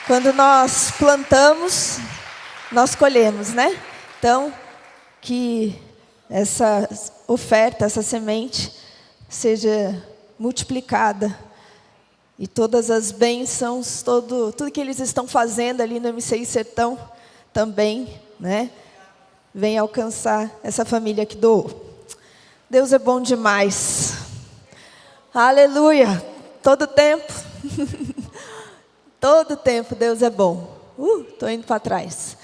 Quando nós plantamos, nós colhemos, né? Então, que essa oferta, essa semente, seja multiplicada. E todas as bênçãos, tudo que eles estão fazendo ali no MCI Sertão, também, né? Venha alcançar essa família que doou. Deus é bom demais. Aleluia. Todo tempo. Todo tempo Deus é bom. Estou indo para trás.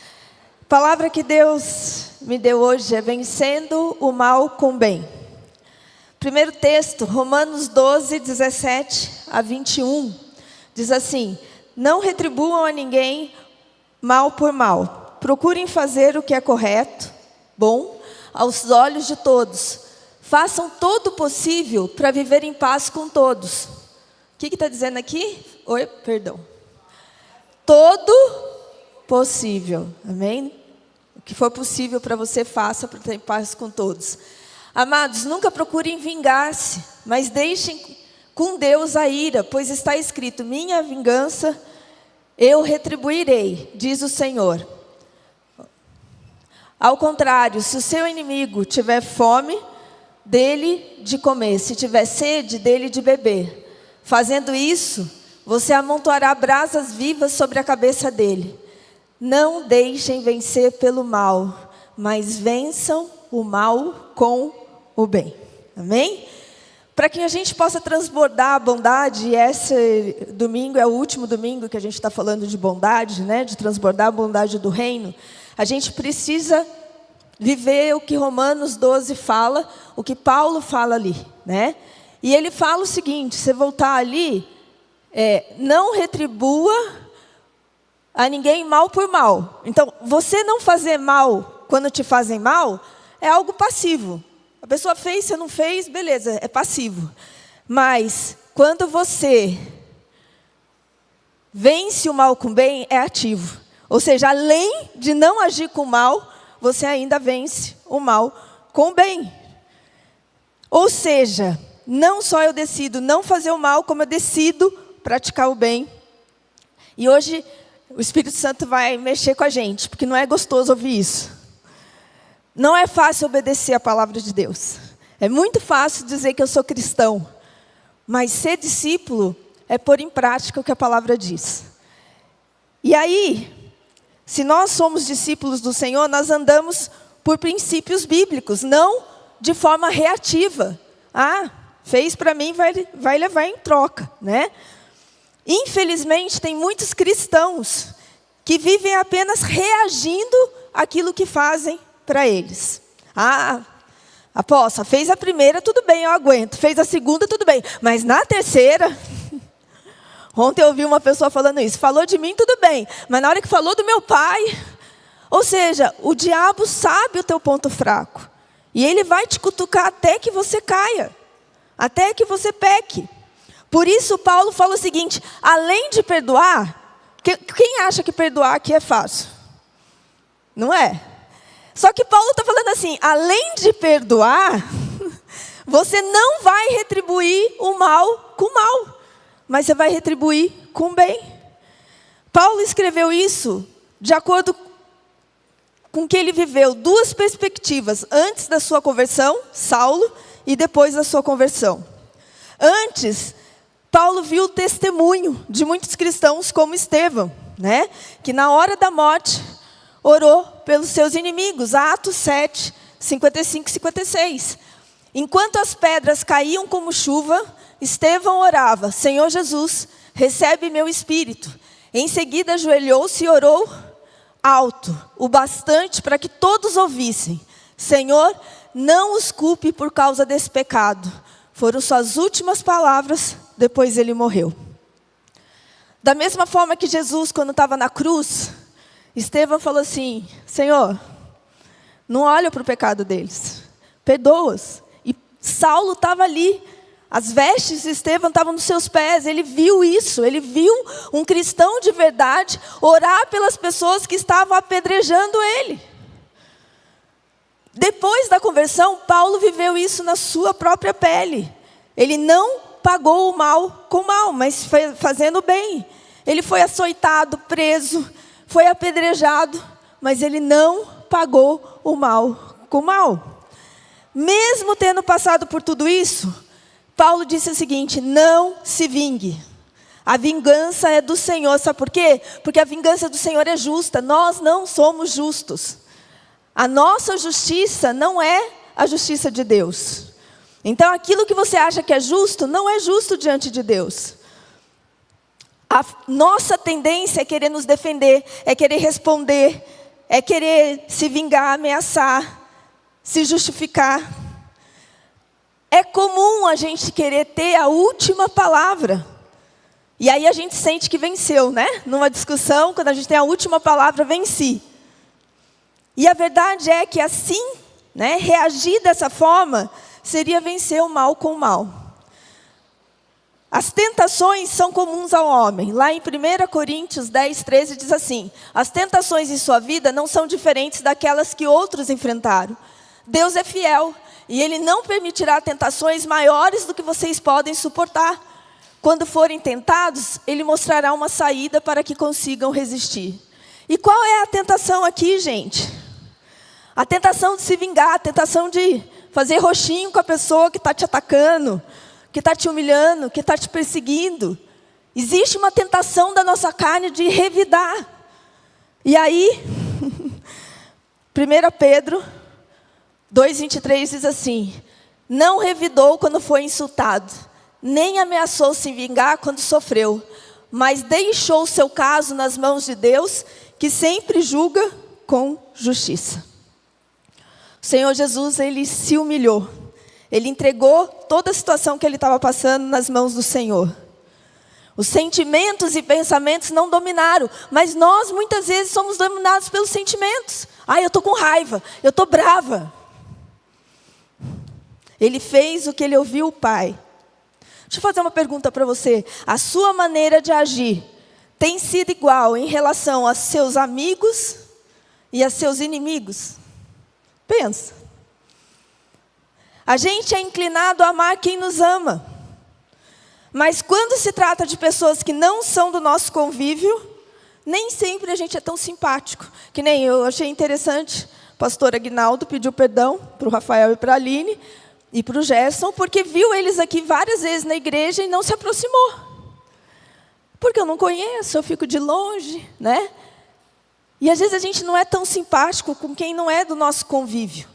A palavra que Deus me deu hoje é vencendo o mal com o bem. Primeiro texto, Romanos 12, 17 a 21. Diz assim: não retribuam a ninguém mal por mal. Procurem fazer o que é correto, bom, aos olhos de todos. Façam todo o possível para viver em paz com todos. O que está dizendo aqui? Todo possível. Amém? O que for possível para você, faça para ter paz com todos. Amados, nunca procurem vingar-se, mas deixem com Deus a ira, pois está escrito: minha vingança eu retribuirei, diz o Senhor. Ao contrário, se o seu inimigo tiver fome, dele de comer, se tiver sede, dele de beber. Fazendo isso, você amontoará brasas vivas sobre a cabeça dele. Não deixem vencer pelo mal, mas vençam o mal com o bem. Amém? Para que a gente possa transbordar a bondade, e esse domingo é o último domingo que a gente está falando de bondade, né? De transbordar a bondade do reino, a gente precisa viver o que Romanos 12 fala, o que Paulo fala ali, né? E ele fala o seguinte, se voltar ali, não retribua a ninguém mal por mal. Então, você não fazer mal quando te fazem mal, é algo passivo. A pessoa fez, você não fez, beleza, é passivo. Mas, quando você vence o mal com o bem, é ativo. Ou seja, além de não agir com o mal, você ainda vence o mal com o bem. Ou seja, não só eu decido não fazer o mal, como eu decido praticar o bem. E hoje o Espírito Santo vai mexer com a gente, porque não é gostoso ouvir isso. Não é fácil obedecer a palavra de Deus. É muito fácil dizer que eu sou cristão, mas ser discípulo é pôr em prática o que a palavra diz. E aí, se nós somos discípulos do Senhor, nós andamos por princípios bíblicos, não de forma reativa. Fez para mim, vai levar em troca, né? Infelizmente, tem muitos cristãos que vivem apenas reagindo àquilo que fazem para eles. Apóstolo, fez a primeira, tudo bem, eu aguento. Fez a segunda, tudo bem. Mas na terceira... Ontem eu ouvi uma pessoa falando isso. Falou de mim, tudo bem. Mas na hora que falou do meu pai... Ou seja, o diabo sabe o teu ponto fraco. E ele vai te cutucar até que você caia. Até que você peque. Por isso Paulo fala o seguinte: além de perdoar... Quem acha que perdoar aqui é fácil? Não é? Só que Paulo está falando assim, além de perdoar... Você não vai retribuir o mal com o mal, mas você vai retribuir com o bem. Paulo escreveu isso de acordo com o que ele viveu. Duas perspectivas, antes da sua conversão, Saulo, e depois da sua conversão. Antes, Paulo viu o testemunho de muitos cristãos como Estevão, né? Que na hora da morte orou pelos seus inimigos. Atos 7, 55 e 56. Enquanto as pedras caíam como chuva, Estevão orava: Senhor Jesus, recebe meu espírito. Em seguida ajoelhou-se e orou alto, o bastante para que todos ouvissem: Senhor, não os culpe por causa desse pecado. Foram suas últimas palavras, depois ele morreu. Da mesma forma que Jesus, quando estava na cruz, Estevão falou assim: Senhor, não olha para o pecado deles, perdoa-os. E Saulo estava ali, as vestes de Estevão estavam nos seus pés. Ele viu isso, ele viu um cristão de verdade orar pelas pessoas que estavam apedrejando ele. Depois da conversão, Paulo viveu isso na sua própria pele. Ele não pagou o mal com o mal, mas fazendo o bem. Ele foi açoitado, preso, foi apedrejado, mas ele não pagou o mal com o mal. Mesmo tendo passado por tudo isso, Paulo disse o seguinte: não se vingue. A vingança é do Senhor. Sabe por quê? Porque a vingança do Senhor é justa. Nós não somos justos. A nossa justiça não é a justiça de Deus. Então, aquilo que você acha que é justo, não é justo diante de Deus. A nossa tendência é querer nos defender, é querer responder, é querer se vingar, ameaçar, se justificar. É comum a gente querer ter a última palavra. E aí a gente sente que venceu, né? Numa discussão, quando a gente tem a última palavra, venci. E a verdade é que assim, né, reagir dessa forma, seria vencer o mal com o mal. As tentações são comuns ao homem. Lá em 1 Coríntios 10, 13 diz assim: as tentações em sua vida não são diferentes daquelas que outros enfrentaram. Deus é fiel e Ele não permitirá tentações maiores do que vocês podem suportar. Quando forem tentados, Ele mostrará uma saída para que consigam resistir. E qual é a tentação aqui, gente? A tentação de se vingar, a tentação de fazer roxinho com a pessoa que está te atacando, que está te humilhando, que está te perseguindo. Existe uma tentação da nossa carne de revidar. E aí, 1 Pedro 2,23 diz assim: não revidou quando foi insultado, nem ameaçou se vingar quando sofreu, mas deixou o seu caso nas mãos de Deus, que sempre julga com justiça. O Senhor Jesus, Ele se humilhou. Ele entregou toda a situação que Ele estava passando nas mãos do Senhor. Os sentimentos e pensamentos não dominaram, mas nós muitas vezes somos dominados pelos sentimentos. Eu estou com raiva, eu estou brava. Ele fez o que Ele ouviu o Pai. Deixa eu fazer uma pergunta para você. A sua maneira de agir tem sido igual em relação a seus amigos e a seus inimigos? Pensa. A gente é inclinado a amar quem nos ama. Mas quando se trata de pessoas que não são do nosso convívio, nem sempre a gente é tão simpático. Que nem eu achei interessante, o pastor Aguinaldo pediu perdão para o Rafael e para a Aline e para o Gerson, porque viu eles aqui várias vezes na igreja e não se aproximou. Porque eu não conheço, eu fico de longe, né? E às vezes a gente não é tão simpático com quem não é do nosso convívio.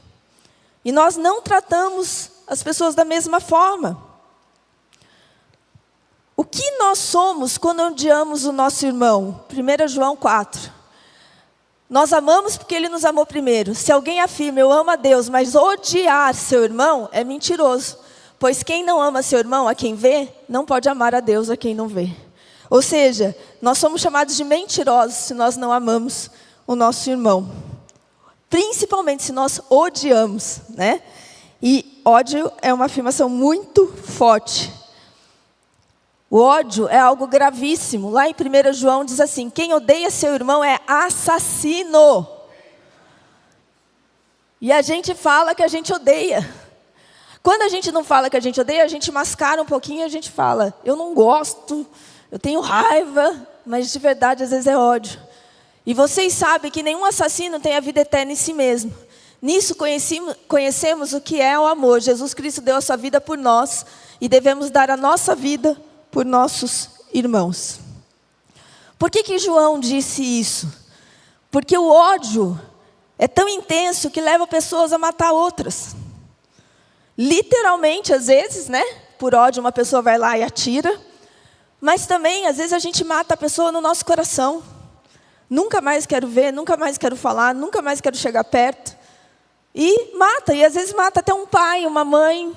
E nós não tratamos as pessoas da mesma forma. O que nós somos quando odiamos o nosso irmão? 1 João 4. Nós amamos porque Ele nos amou primeiro. Se alguém afirma, eu amo a Deus, mas odiar seu irmão, é mentiroso. Pois quem não ama seu irmão, a quem vê, não pode amar a Deus, a quem não vê. Ou seja, nós somos chamados de mentirosos se nós não amamos o nosso irmão. Principalmente se nós odiamos, né? E ódio é uma afirmação muito forte. O ódio é algo gravíssimo. Lá em 1 João diz assim: quem odeia seu irmão é assassino. E a gente fala que a gente odeia. Quando a gente não fala que a gente odeia, a gente mascara um pouquinho e a gente fala: eu não gosto, eu tenho raiva, mas de verdade às vezes é ódio. E vocês sabem que nenhum assassino tem a vida eterna em si mesmo. Nisso conhecemos o que é o amor. Jesus Cristo deu a sua vida por nós e devemos dar a nossa vida por nossos irmãos. Por que João disse isso? Porque o ódio é tão intenso que leva pessoas a matar outras. Literalmente, às vezes, né? Por ódio uma pessoa vai lá e atira. Mas também, às vezes, a gente mata a pessoa no nosso coração. Nunca mais quero ver, nunca mais quero falar, nunca mais quero chegar perto. E mata, e às vezes mata até um pai, uma mãe.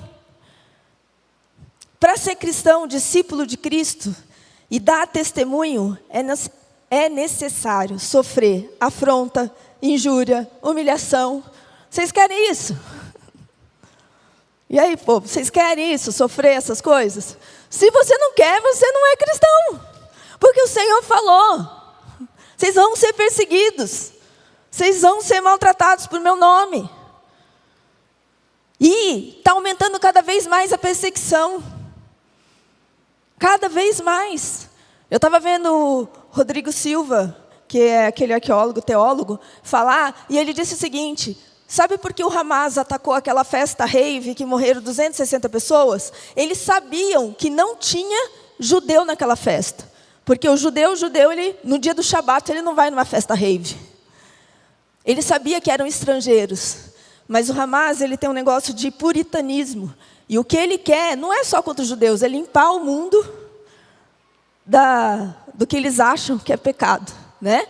Para ser cristão, discípulo de Cristo, e dar testemunho, é necessário sofrer afronta, injúria, humilhação. Vocês querem isso? E aí, povo, vocês querem isso? Sofrer essas coisas? Se você não quer, você não é cristão. Porque o Senhor falou: vocês vão ser perseguidos. Vocês vão ser maltratados por meu nome. E está aumentando cada vez mais a perseguição. Cada vez mais. Eu estava vendo o Rodrigo Silva, que é aquele arqueólogo, teólogo, falar, e ele disse o seguinte: sabe por que o Hamas atacou aquela festa rave que morreram 260 pessoas? Eles sabiam que não tinha judeu naquela festa. Porque o judeu, ele, no dia do Shabat, ele não vai numa festa rave. Ele sabia que eram estrangeiros. Mas o Hamas, ele tem um negócio de puritanismo. E o que ele quer não é só contra os judeus, é limpar o mundo do que eles acham que é pecado, né?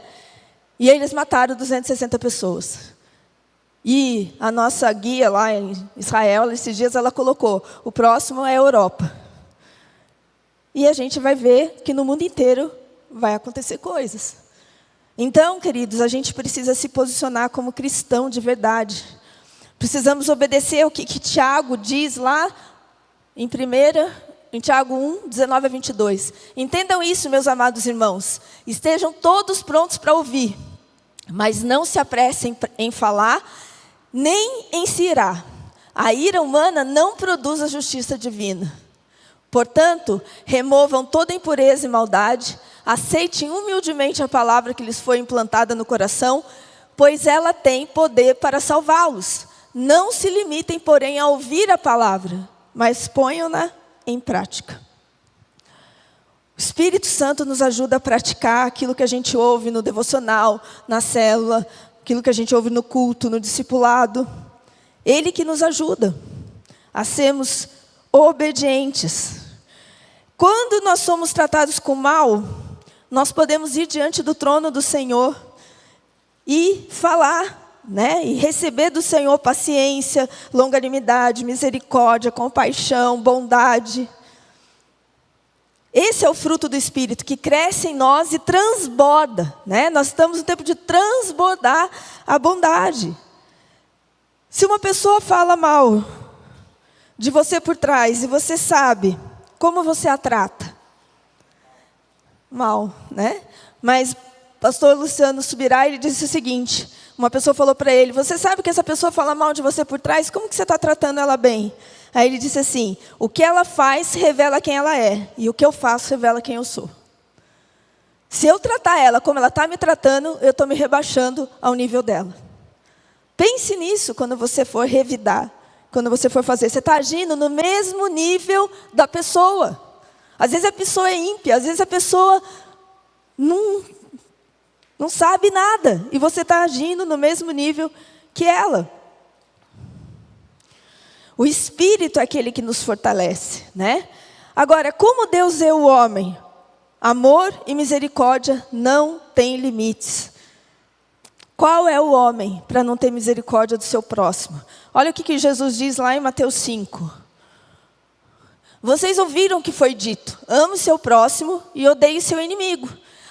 E aí eles mataram 260 pessoas. E a nossa guia lá em Israel, esses dias, ela colocou: o próximo é a Europa. E a gente vai ver que no mundo inteiro vai acontecer coisas. Então, queridos, a gente precisa se posicionar como cristão de verdade. Precisamos obedecer o que Tiago diz lá em Tiago 1, 19 a 22. Entendam isso, meus amados irmãos. Estejam todos prontos para ouvir, mas não se apressem em falar, nem em se irar. A ira humana não produz a justiça divina. Portanto, removam toda impureza e maldade, aceitem humildemente a palavra que lhes foi implantada no coração, pois ela tem poder para salvá-los. Não se limitem, porém, a ouvir a palavra, mas ponham-na em prática. O Espírito Santo nos ajuda a praticar aquilo que a gente ouve no devocional, na célula, aquilo que a gente ouve no culto, no discipulado. Ele que nos ajuda a sermos obedientes. Quando nós somos tratados com mal, nós podemos ir diante do trono do Senhor e falar, né? E receber do Senhor paciência, longanimidade, misericórdia, compaixão, bondade. Esse é o fruto do Espírito que cresce em nós e transborda, né? Nós estamos no tempo de transbordar a bondade. Se uma pessoa fala mal de você por trás e você sabe como você a trata? Mal, né? Mas pastor Luciano Subirá, ele disse o seguinte: uma pessoa falou para ele: você sabe que essa pessoa fala mal de você por trás? Como que você está tratando ela bem? Aí ele disse assim: o que ela faz revela quem ela é, e o que eu faço revela quem eu sou. Se eu tratar ela como ela está me tratando, eu estou me rebaixando ao nível dela. Pense nisso quando você for revidar. Quando você for fazer, você está agindo no mesmo nível da pessoa. Às vezes a pessoa é ímpia, às vezes a pessoa não sabe nada. E você está agindo no mesmo nível que ela. O Espírito é aquele que nos fortalece, né? Agora, como Deus é o homem? Amor e misericórdia não têm limites. Qual é o homem para não ter misericórdia do seu próximo? Olha o que Jesus diz lá em Mateus 5. Vocês ouviram o que foi dito: ame o seu próximo e odeie o seu inimigo.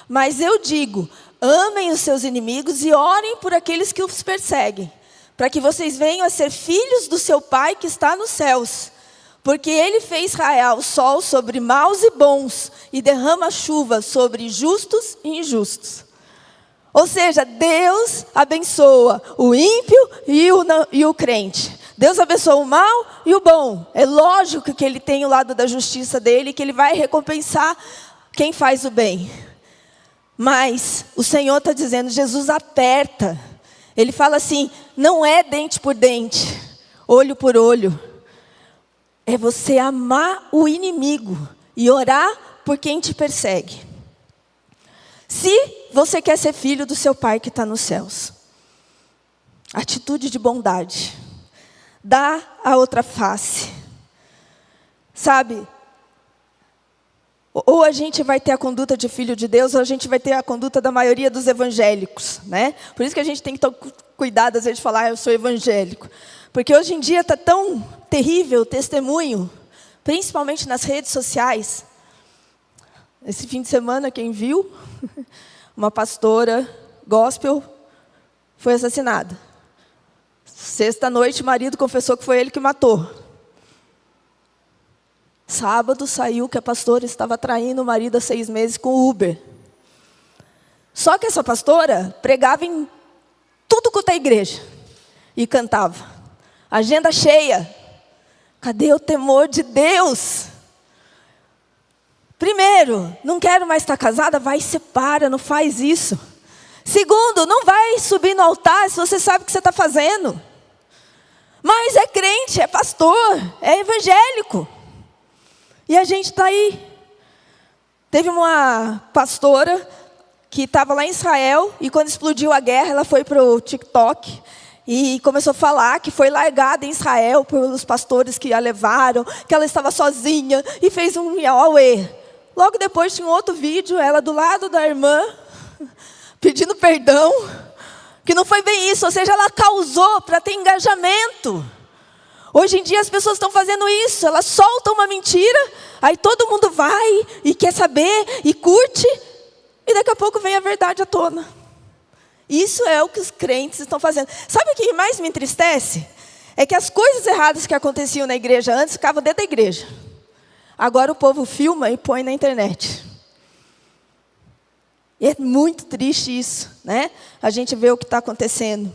Mas eu digo: amem os seus inimigos e orem por aqueles que os perseguem, para que vocês venham a ser filhos do seu Pai que está nos céus. Porque Ele fez raiar o sol sobre maus e bons e derrama chuva sobre justos e injustos. Ou seja, Deus abençoa o ímpio e o crente. Deus abençoa o mal e o bom. É lógico que Ele tem o lado da justiça dEle, que Ele vai recompensar quem faz o bem. Mas o Senhor está dizendo, Jesus aperta. Ele fala assim: não é dente por dente, olho por olho. É você amar o inimigo e orar por quem te persegue. Se você quer ser filho do seu Pai que está nos céus, atitude de bondade, dá a outra face, sabe? Ou a gente vai ter a conduta de filho de Deus, ou a gente vai ter a conduta da maioria dos evangélicos, né? Por isso que a gente tem que tomar cuidado às vezes de falar: eu sou evangélico. Porque hoje em dia está tão terrível o testemunho, principalmente nas redes sociais. Esse fim de semana, quem viu, uma pastora gospel foi assassinada. Sexta-noite, o marido confessou que foi ele que matou. Sábado saiu que a pastora estava traindo o marido há 6 meses com o Uber. Só que essa pastora pregava em tudo quanto é igreja e cantava. Agenda cheia. Cadê o temor de Deus? Primeiro, não quero mais estar casada, vai e separa, não faz isso. Segundo, não vai subir no altar se você sabe o que você está fazendo. Mas é crente, é pastor, é evangélico. E a gente está aí. Teve uma pastora que estava lá em Israel, e quando explodiu a guerra, ela foi para o TikTok e começou a falar que foi largada em Israel pelos pastores que a levaram, que ela estava sozinha, e fez um auê. Logo depois tinha um outro vídeo, ela do lado da irmã, pedindo perdão, que não foi bem isso, ou seja, ela causou para ter engajamento. Hoje em dia as pessoas estão fazendo isso, elas soltam uma mentira, aí todo mundo vai e quer saber e curte, e daqui a pouco vem a verdade à tona. Isso é o que os crentes estão fazendo. Sabe o que mais me entristece? É que as coisas erradas que aconteciam na igreja antes ficavam dentro da igreja. Agora o povo filma e põe na internet. E é muito triste isso, né? A gente vê o que está acontecendo.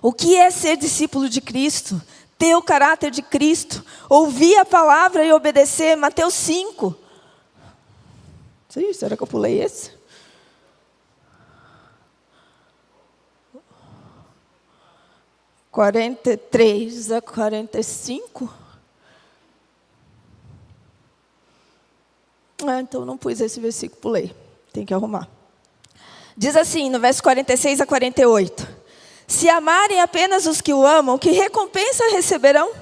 O que é ser discípulo de Cristo? Ter o caráter de Cristo? Ouvir a palavra e obedecer? Mateus 5. Será que eu pulei esse? (43 a 45? Então não pus esse versículo, pulei. Tem que arrumar. Diz assim, no verso 46 a 48. Se amarem apenas os que o amam, que recompensa receberão?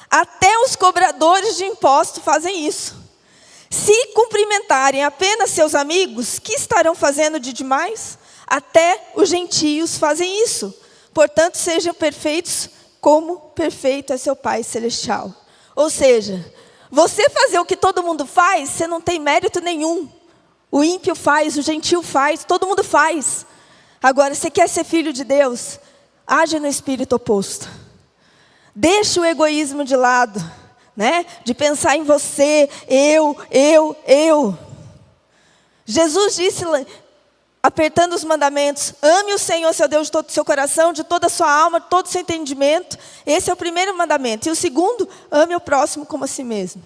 Até os cobradores de impostos fazem isso. Se cumprimentarem apenas seus amigos, que estarão fazendo de demais? Até os gentios fazem isso. Portanto, sejam perfeitos como perfeito é seu Pai Celestial. Ou seja, você fazer o que todo mundo faz, você não tem mérito nenhum. O ímpio faz, o gentio faz, todo mundo faz. Agora, você quer ser filho de Deus? Age no espírito oposto. Deixa o egoísmo de lado, né? De pensar em você, eu. Jesus disse, apertando os mandamentos, ame o Senhor, seu Deus, de todo o seu coração, de toda a sua alma, de todo o seu entendimento. Esse é o primeiro mandamento. E o segundo, ame o próximo como a si mesmo.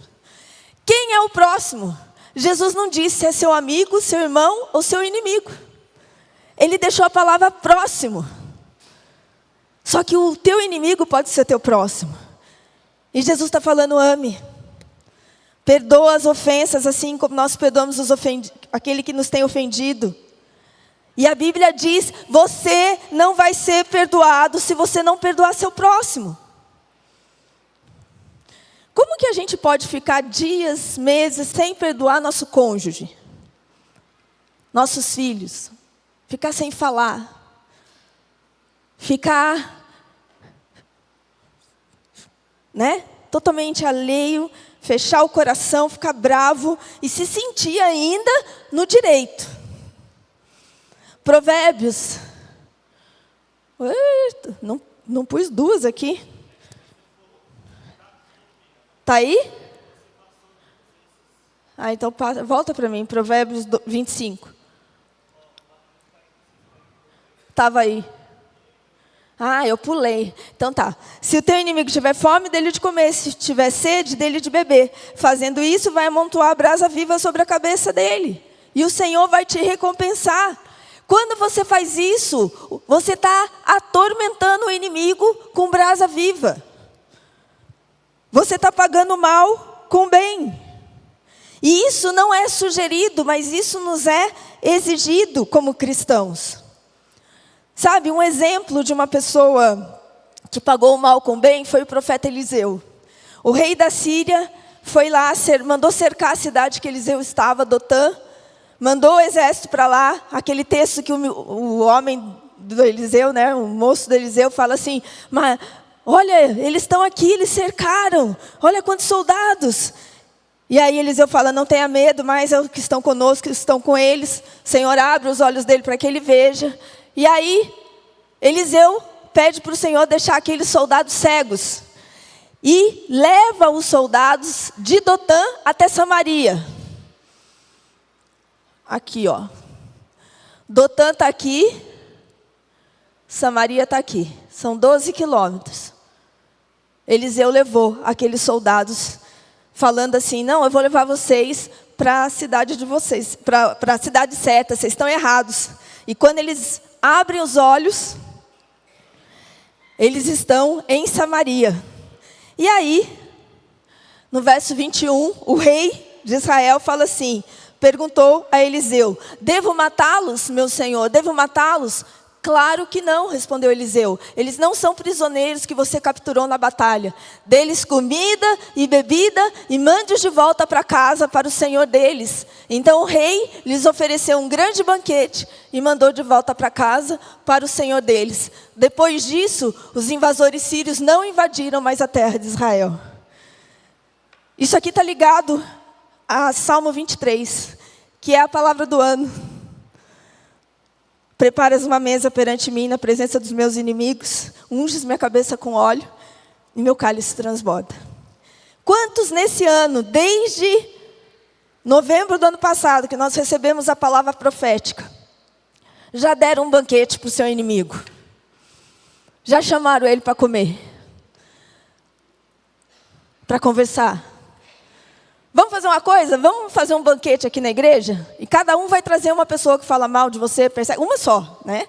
Quem é o próximo? Jesus não disse se é seu amigo, seu irmão ou seu inimigo. Ele deixou a palavra próximo. Só que o teu inimigo pode ser teu próximo. E Jesus está falando, ame. Perdoa as ofensas, assim como nós perdoamos aquele que nos tem ofendido. E a Bíblia diz, você não vai ser perdoado se você não perdoar seu próximo. Como que a gente pode ficar dias, meses, sem perdoar nosso cônjuge? Nossos filhos? Ficar sem falar? Ficar, né? Totalmente alheio, fechar o coração, ficar bravo e se sentir ainda no direito. Provérbios. Não pus duas aqui. Está aí? Então volta para mim, Provérbios 25. Estava aí. Eu pulei. Então tá. Se o teu inimigo tiver fome, dele de comer. Se tiver sede, dele de beber. Fazendo isso, vai amontoar a brasa viva sobre a cabeça dele. E o Senhor vai te recompensar. Quando você faz isso, você está atormentando o inimigo com brasa viva. Você está pagando mal com bem. E isso não é sugerido, mas isso nos é exigido como cristãos. Sabe, um exemplo de uma pessoa que pagou o mal com bem foi o profeta Eliseu. O rei da Síria foi lá, mandou cercar a cidade que Eliseu estava, Dotã. Mandou o exército para lá. Aquele texto que o homem do Eliseu, né, o moço do Eliseu fala assim, mas olha, eles estão aqui, eles cercaram. Olha quantos soldados. E aí Eliseu fala, não tenha medo, mas é os que estão conosco, que estão com eles. O Senhor abre os olhos dele para que ele veja. E aí, Eliseu pede para o Senhor deixar aqueles soldados cegos. E leva os soldados de Dotã até Samaria. Aqui, ó. Dotã está aqui. Samaria está aqui. São 12 quilômetros. Eliseu levou aqueles soldados, falando assim, não, eu vou levar vocês para a cidade de vocês, para a cidade certa, vocês estão errados. E quando eles abrem os olhos, eles estão em Samaria. E aí, no verso 21, o rei de Israel fala assim, perguntou a Eliseu, devo matá-los, meu senhor, devo matá-los? Claro que não, respondeu Eliseu. Eles não são prisioneiros que você capturou na batalha. Dê-lhes comida e bebida e mande-os de volta para casa, para o senhor deles. Então o rei lhes ofereceu um grande banquete e mandou de volta para casa, para o senhor deles. Depois disso, os invasores sírios não invadiram mais a terra de Israel. Isso aqui está ligado a Salmo 23, que é a palavra do ano. Preparas uma mesa perante mim na presença dos meus inimigos, unges minha cabeça com óleo e meu cálice transborda. Quantos nesse ano, desde novembro do ano passado, que nós recebemos a palavra profética, já deram um banquete para o seu inimigo? Já chamaram ele para comer? Para conversar? Vamos fazer uma coisa? Vamos fazer um banquete aqui na igreja? E cada um vai trazer uma pessoa que fala mal de você, persegue. Uma só, né?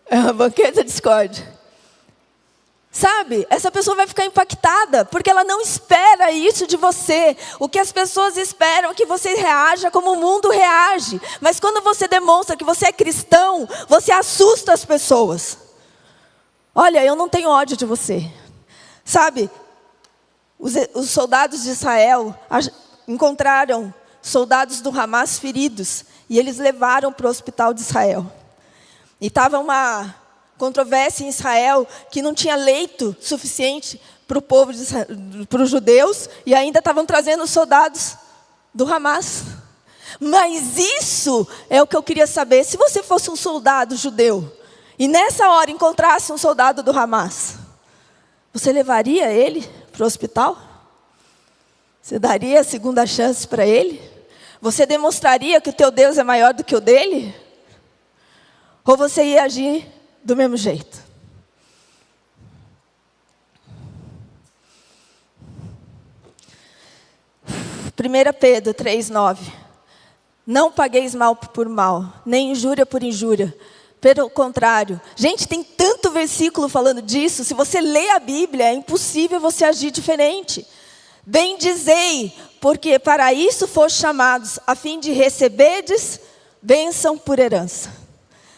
É uma banquete da discórdia. Sabe? Essa pessoa vai ficar impactada, porque ela não espera isso de você. O que as pessoas esperam é que você reaja como o mundo reage. Mas quando você demonstra que você é cristão, você assusta as pessoas. Olha, eu não tenho ódio de você. Sabe? Os soldados de Israel encontraram soldados do Hamas feridos e eles levaram para o hospital de Israel. E estava uma controvérsia em Israel que não tinha leito suficiente para o povo, para os judeus, e ainda estavam trazendo os soldados do Hamas. Mas isso é o que eu queria saber. Se você fosse um soldado judeu e nessa hora encontrasse um soldado do Hamas, você levaria ele para o hospital? Você daria a segunda chance para ele? Você demonstraria que o teu Deus é maior do que o dele? Ou você ia agir do mesmo jeito? Primeira Pedro 3:9. Não pagueis mal por mal, nem injúria por injúria. Pelo contrário, gente, tem tanto versículo falando disso. Se você lê a Bíblia, é impossível você agir diferente. Bendizei, porque para isso foste chamados, a fim de receberdes bênção por herança.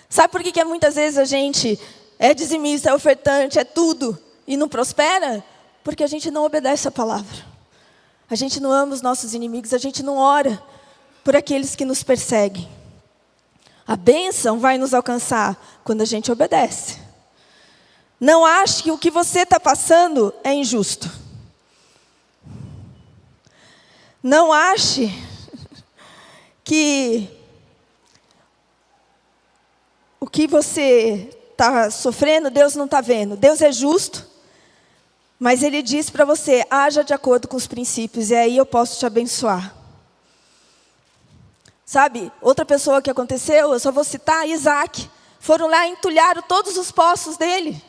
Sabe por que muitas vezes a gente é dizimista, é ofertante, é tudo, e não prospera? Porque a gente não obedece a palavra. A gente não ama os nossos inimigos, a gente não ora por aqueles que nos perseguem. A bênção vai nos alcançar quando a gente obedece. Não ache que o que você está passando é injusto. Não ache que o que você está sofrendo, Deus não está vendo. Deus é justo, mas Ele diz para você, haja de acordo com os princípios, e aí eu posso te abençoar. Sabe, outra pessoa que aconteceu, eu só vou citar, Isaac. Foram lá e entulharam todos os poços dele.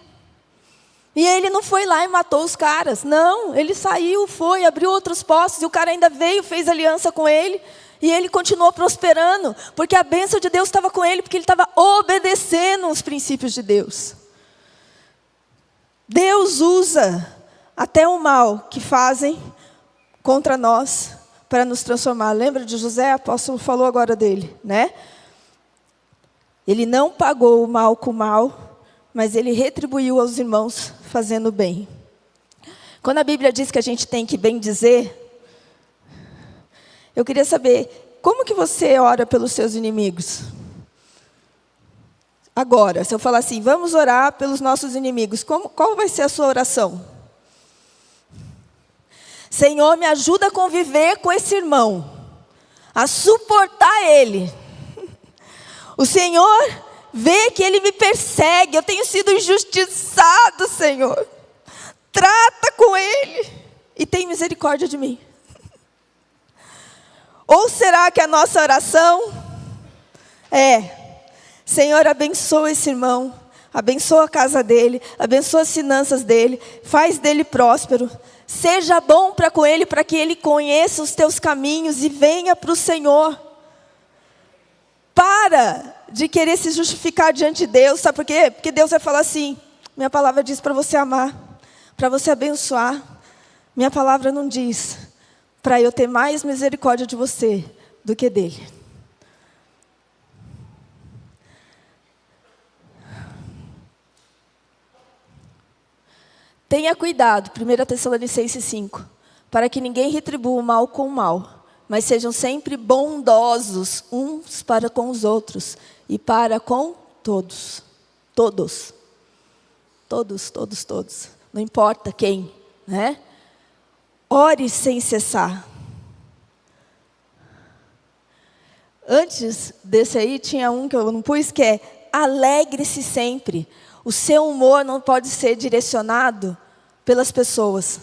E ele não foi lá e matou os caras. Não, ele saiu, foi, abriu outros poços. E o cara ainda veio, fez aliança com ele. E ele continuou prosperando. Porque a bênção de Deus estava com ele. Porque ele estava obedecendo os princípios de Deus. Deus usa até o mal que fazem contra nós para nos transformar. Lembra de José? O apóstolo falou agora dele, né? Ele não pagou o mal com o mal, mas ele retribuiu aos irmãos fazendo bem. Quando a Bíblia diz que a gente tem que bendizer, eu queria saber, como que você ora pelos seus inimigos? Agora, se eu falar assim, vamos orar pelos nossos inimigos, qual vai ser a sua oração? Senhor, me ajuda a conviver com esse irmão, a suportar ele. O Senhor vê que ele me persegue, eu tenho sido injustiçado, Senhor. Trata com ele e tem misericórdia de mim. Ou será que a nossa oração é, Senhor, abençoa esse irmão, abençoa a casa dele, abençoa as finanças dele, faz dele próspero. Seja bom para com ele, para que ele conheça os teus caminhos e venha para o Senhor. Para de querer se justificar diante de Deus, sabe por quê? Porque Deus vai falar assim, minha palavra diz para você amar, para você abençoar. Minha palavra não diz para eu ter mais misericórdia de você do que dele. Tenha cuidado, 1 Tessalonicenses 5, para que ninguém retribua o mal com o mal, mas sejam sempre bondosos uns para com os outros e para com todos. Todos. Todos, todos, todos. Não importa quem, né? Ore sem cessar. Antes desse aí, tinha um que eu não pus, que é alegre-se sempre. O seu humor não pode ser direcionado pelas pessoas.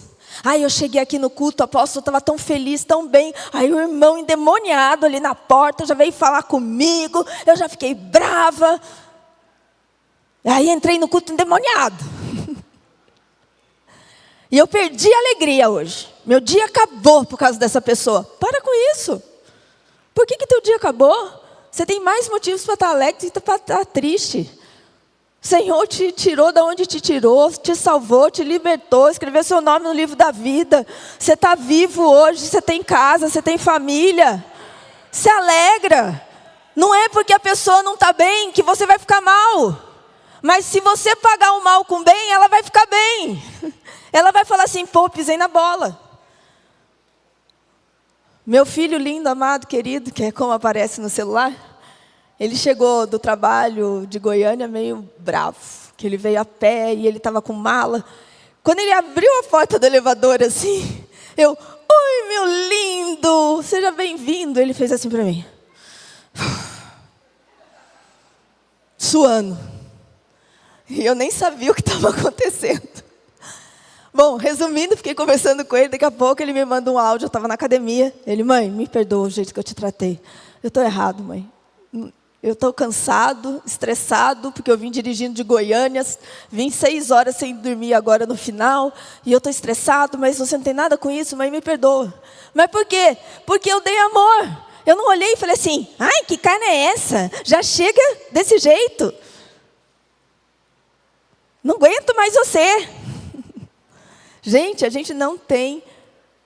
Eu cheguei aqui no culto, o apóstolo estava tão feliz, tão bem. Aí o irmão endemoniado ali na porta já veio falar comigo. Eu já fiquei brava. Aí entrei no culto endemoniado. E eu perdi a alegria hoje. Meu dia acabou por causa dessa pessoa. Para com isso. Por que teu dia acabou? Você tem mais motivos para estar alegre do que para estar triste. O Senhor te tirou de onde te tirou, te salvou, te libertou, escreveu seu nome no livro da vida. Você está vivo hoje, você tem casa, você tem família. Se alegra. Não é porque a pessoa não está bem que você vai ficar mal. Mas se você pagar o mal com bem, ela vai ficar bem. Ela vai falar assim, pô, pisei na bola. Meu filho lindo, amado, querido, que é como aparece no celular, ele chegou do trabalho de Goiânia meio bravo, que ele veio a pé e ele estava com mala. Quando ele abriu a porta do elevador assim, eu, oi meu lindo, seja bem-vindo. Ele fez assim para mim, suando. E eu nem sabia o que estava acontecendo. Bom, resumindo, fiquei conversando com ele, daqui a pouco ele me manda um áudio, eu estava na academia. Ele, mãe, me perdoa o jeito que eu te tratei. Eu estou errado, mãe. Eu estou cansado, estressado, porque eu vim dirigindo de Goiânia, vim 6 horas sem dormir agora no final, e eu estou estressado, mas você não tem nada com isso, mãe, me perdoa. Mas por quê? Porque eu dei amor. Eu não olhei e falei assim, ai, que carne é essa? Já chega desse jeito. Não aguento mais você. Gente, a gente não tem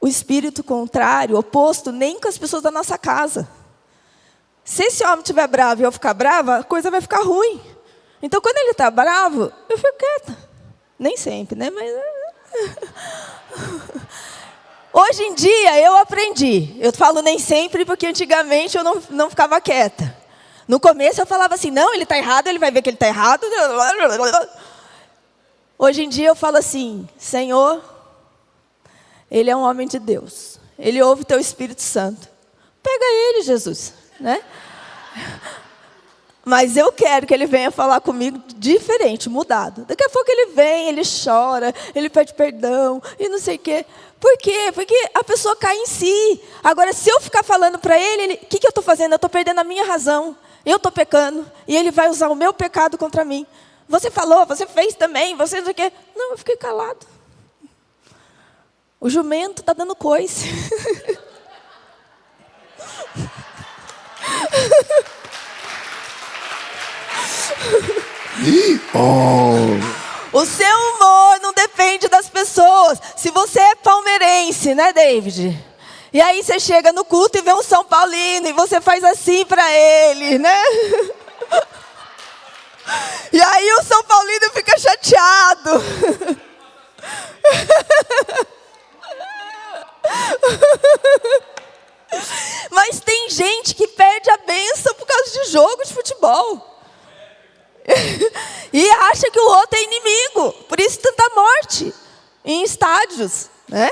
o espírito contrário, oposto, nem com as pessoas da nossa casa. Se esse homem estiver bravo e eu ficar brava, a coisa vai ficar ruim. Então, quando ele está bravo, eu fico quieta. Nem sempre, né? Mas... Hoje em dia, eu aprendi. Eu falo nem sempre, porque antigamente eu não ficava quieta. No começo, eu falava assim, não, ele está errado, ele vai ver que ele está errado. Hoje em dia, eu falo assim, Senhor, ele é um homem de Deus. Ele ouve o teu Espírito Santo. Pega ele, Jesus. Né? Mas eu quero que ele venha falar comigo diferente, mudado. Daqui a pouco ele vem, ele chora, ele pede perdão e não sei o quê. Por quê? Porque a pessoa cai em si. Agora, se eu ficar falando para ele, o que eu estou fazendo? Eu estou perdendo a minha razão. Eu estou pecando e ele vai usar o meu pecado contra mim. Você falou, você fez também, você não sei o quê. Não, eu fiquei calado. O jumento está dando coice. O seu humor não depende das pessoas. Se você é palmeirense, né, David? E aí você chega no culto e vê um São Paulino e você faz assim para ele, né? E aí o São Paulino fica chateado. Mas tem gente que perde a bênção por causa de jogo de futebol. E acha que o outro é inimigo. Por isso tanta morte em estádios, né?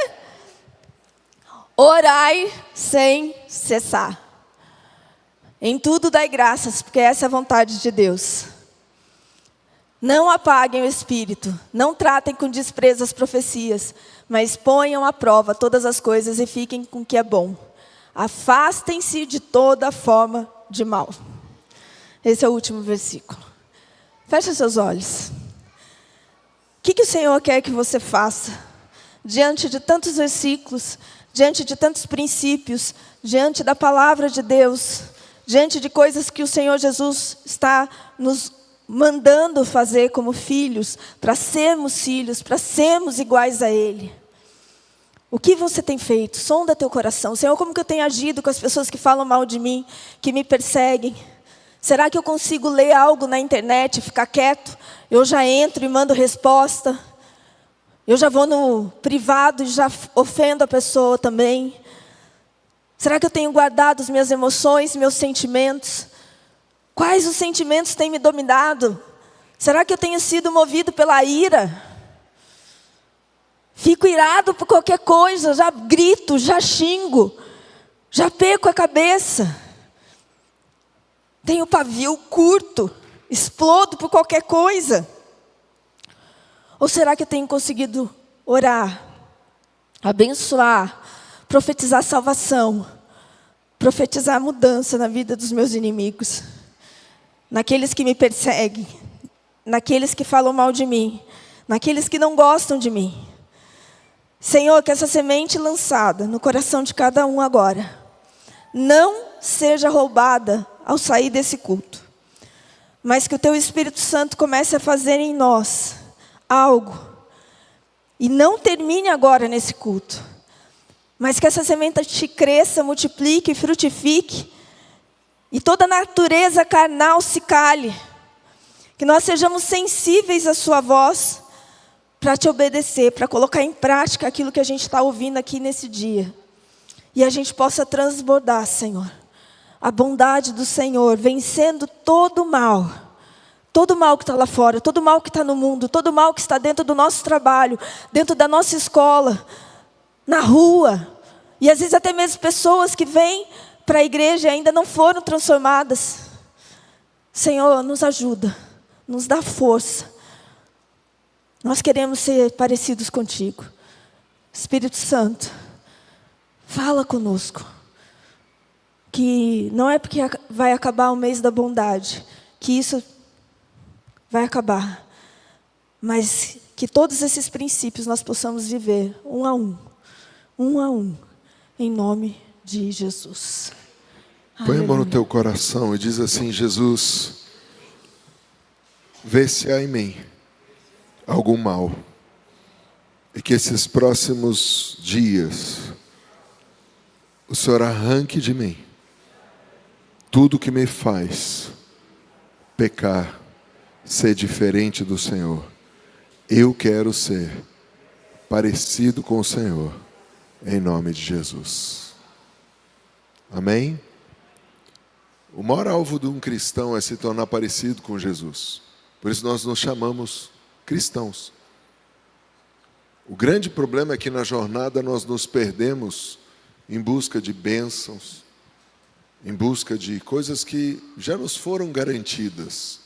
Orai sem cessar. Em tudo dai graças, porque essa é a vontade de Deus. Não apaguem o espírito, não tratem com desprezo as profecias, mas ponham à prova todas as coisas e fiquem com o que é bom. Afastem-se de toda forma de mal. Esse é o último versículo. Feche seus olhos. O que o Senhor quer que você faça? Diante de tantos versículos, diante de tantos princípios, diante da palavra de Deus, diante de coisas que o Senhor Jesus está nos mandando fazer como filhos, para sermos iguais a Ele. O que você tem feito? Sonda teu coração. Senhor, como que eu tenho agido com as pessoas que falam mal de mim, que me perseguem? Será que eu consigo ler algo na internet e ficar quieto? Eu já entro e mando resposta. Eu já vou no privado e já ofendo a pessoa também. Será que eu tenho guardado as minhas emoções, meus sentimentos? Quais os sentimentos têm me dominado? Será que eu tenho sido movido pela ira? Fico irado por qualquer coisa, já grito, já xingo, já perco a cabeça. Tenho pavio curto, explodo por qualquer coisa. Ou será que eu tenho conseguido orar, abençoar, profetizar salvação, profetizar mudança na vida dos meus inimigos, naqueles que me perseguem, naqueles que falam mal de mim, naqueles que não gostam de mim? Senhor, que essa semente lançada no coração de cada um agora não seja roubada ao sair desse culto, mas que o Teu Espírito Santo comece a fazer em nós algo e não termine agora nesse culto, mas que essa semente cresça, multiplique, frutifique e toda a natureza carnal se cale, que nós sejamos sensíveis à Sua voz, para te obedecer, para colocar em prática aquilo que a gente está ouvindo aqui nesse dia. E a gente possa transbordar, Senhor, a bondade do Senhor, vencendo todo o mal que está lá fora, todo o mal que está no mundo, todo o mal que está dentro do nosso trabalho, dentro da nossa escola, na rua. E às vezes até mesmo pessoas que vêm para a igreja e ainda não foram transformadas. Senhor, nos ajuda, nos dá força. Nós queremos ser parecidos contigo. Espírito Santo, fala conosco. Que não é porque vai acabar o mês da bondade, que isso vai acabar. Mas que todos esses princípios nós possamos viver um a um, em nome de Jesus. Põe a mão no teu coração e diz assim: Jesus, vê se há em mim algum mal, e que esses próximos dias o Senhor arranque de mim tudo que me faz pecar, ser diferente do Senhor. Eu quero ser parecido com o Senhor, em nome de Jesus. Amém? O maior alvo de um cristão é se tornar parecido com Jesus. Por isso nós nos chamamos cristãos. O grande problema é que na jornada nós nos perdemos em busca de bênçãos, em busca de coisas que já nos foram garantidas.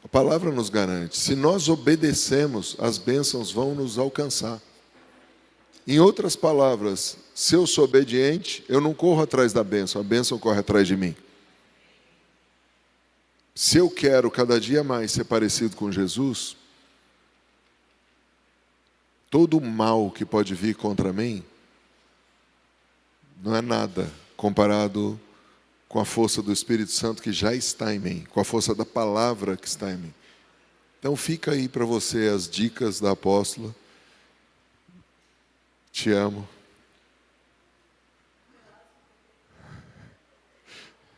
A palavra nos garante. Se nós obedecemos, as bênçãos vão nos alcançar. Em outras palavras, se eu sou obediente, eu não corro atrás da bênção, a bênção corre atrás de mim. Se eu quero cada dia mais ser parecido com Jesus, todo o mal que pode vir contra mim não é nada comparado com a força do Espírito Santo que já está em mim, com a força da palavra que está em mim. Então fica aí para você as dicas da apóstola. Te amo.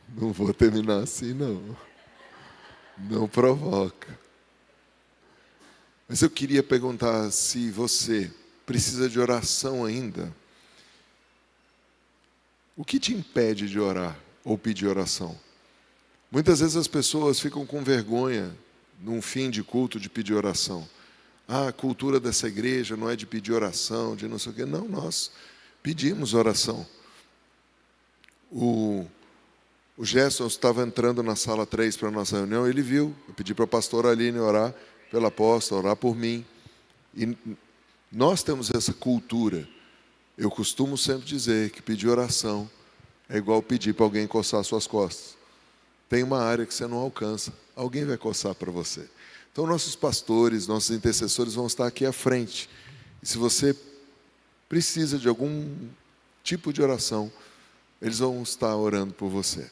Não vou terminar assim, não. Não provoca. Mas eu queria perguntar se você precisa de oração ainda. O que te impede de orar ou pedir oração? Muitas vezes as pessoas ficam com vergonha, num fim de culto, de pedir oração. A cultura dessa igreja não é de pedir oração, de não sei o quê. Não, nós pedimos oração. O Gerson estava entrando na sala 3 para a nossa reunião, ele viu. Eu pedi para a pastora Aline orar pela apóstola, orar por mim. E nós temos essa cultura. Eu costumo sempre dizer que pedir oração é igual pedir para alguém coçar suas costas. tem uma área que você não alcança. Alguém vai coçar para você. Então, nossos pastores, nossos intercessores vão estar aqui à frente. E se você precisa de algum tipo de oração, eles vão estar orando por você.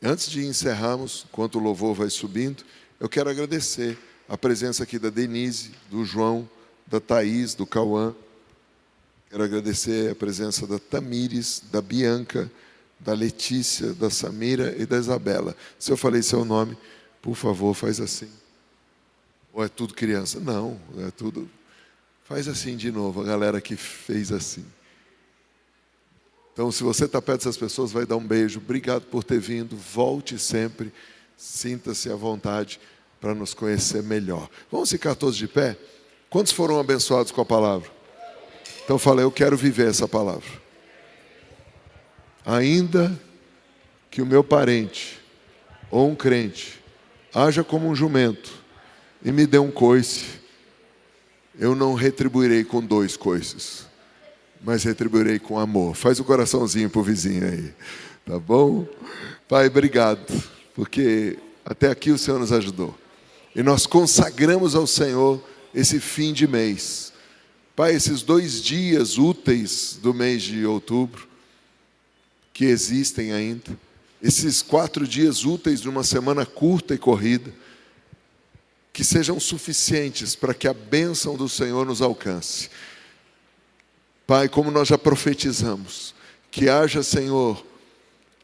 Antes de encerrarmos, enquanto o louvor vai subindo, eu quero agradecer a presença aqui da Denise, do João, da Thaís, do Cauã. Quero agradecer a presença da Tamires, da Bianca, da Letícia, da Samira e da Isabela. Se eu falei seu nome, por favor, faz assim. Ou é tudo criança? Não, é tudo. Faz assim de novo, a galera que fez assim. Então, se você está perto dessas pessoas, vai dar um beijo. Obrigado por ter vindo. Volte sempre. Sinta-se à vontade para nos conhecer melhor. Vamos ficar todos de pé? Quantos foram abençoados com a palavra? Então, falei, eu quero viver essa palavra. Ainda que o meu parente ou um crente haja como um jumento e me dê um coice, eu não retribuirei com 2 coices, mas retribuirei com amor. Faz o coraçãozinho pro vizinho aí, tá bom? Pai, obrigado, porque até aqui o Senhor nos ajudou. E nós consagramos ao Senhor esse fim de mês. Pai, esses 2 dias úteis do mês de outubro, que existem ainda, esses 4 dias úteis de uma semana curta e corrida, que sejam suficientes para que a bênção do Senhor nos alcance. Pai, como nós já profetizamos, que haja, Senhor,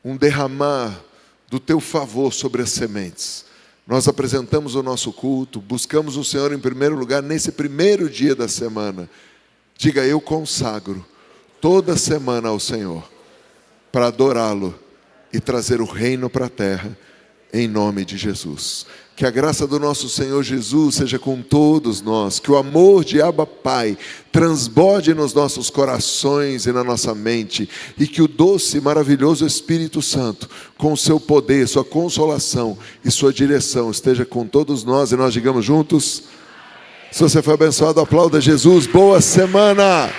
um derramar do Teu favor sobre as sementes. Nós apresentamos o nosso culto, buscamos o Senhor em primeiro lugar, nesse primeiro dia da semana. Diga, eu consagro toda semana ao Senhor, para adorá-lo e trazer o reino para a terra, em nome de Jesus. Que a graça do nosso Senhor Jesus seja com todos nós, que o amor de Abba Pai transborde nos nossos corações e na nossa mente, e que o doce e maravilhoso Espírito Santo, com o seu poder, sua consolação e sua direção, esteja com todos nós, e nós digamos juntos, se você foi abençoado, aplauda Jesus, boa semana!